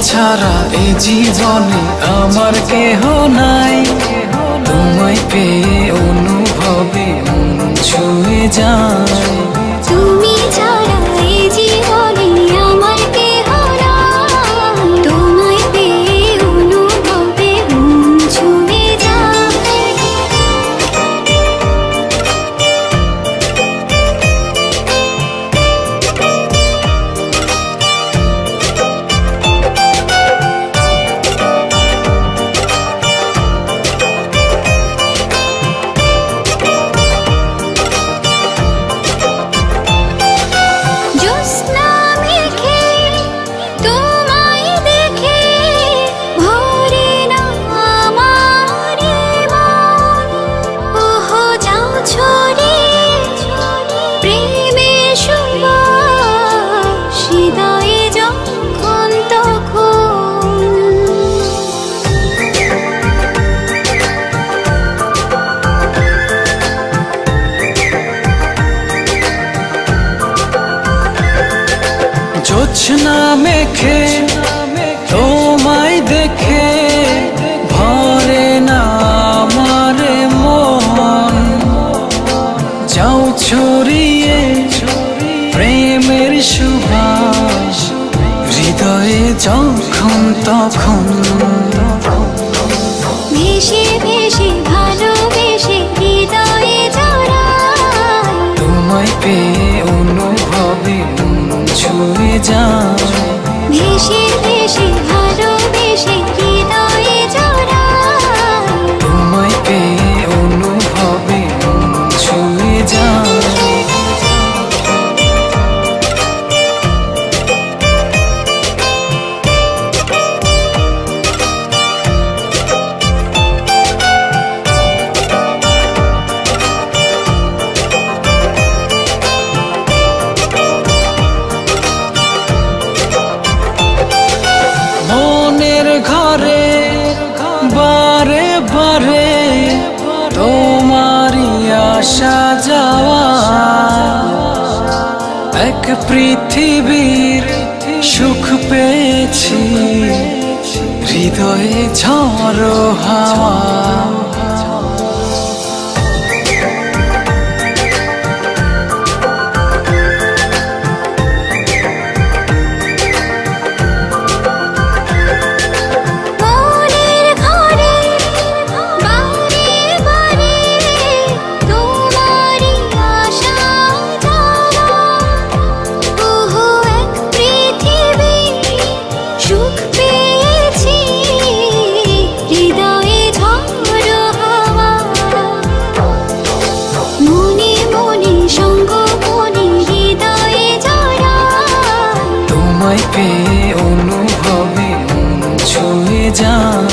ছাড়া এই জীবনে আমার কেহ নাই। তোমায় পেয়ে অনুভবে মন ছুঁয়ে যায়। তুমি ছাড়া এই জীবনে আমার কেহ নাই। তোমায় পেয়ে অনুভবে মন ছুঁয়ে যায়। জ্যোৎস্না মেখে তোমায় দেখে ভরে না আমার মন। ওহো যাও ছড়িয়ে প্রেমের সুবাস হৃদয়ে যখন তখন। জ্যোৎস্না মেখে তোমায় দেখে ভরে না আমার মন। যাও ছড়িয়ে প্রেমের সুবাস হৃদয়ে যখন তখন। ভেসে ভেসে ভালোবেসে হৃদয়ে জড়াই। তোমায় পেয়ে অনুভবে মন ছুঁয়ে যায়। ভেসে ভেসে ভালোবেসে হৃদয়ে জড়াই। তোমায় পেয়ে অনুভবে মন ছুঁয়ে যায়। মনের ঘরে বারে বারে তোমারই আসা যাওয়া। এক পৃথিবীর সুখ পেয়েছি হৃদয়ে ঝড়ো হাওয়া। মনের ঘরে বারে বারে তোমারই আসা যাওয়া। ওহো এক পৃথিবী সুখ পেয়েছি হৃদয়ে ঝড়ো হাওয়া। মনে মনে সঙ্গ মনে হৃদয়ে জড়াই। তোমায় পেয়ে অনুভবে মন ছুঁয়ে যায়।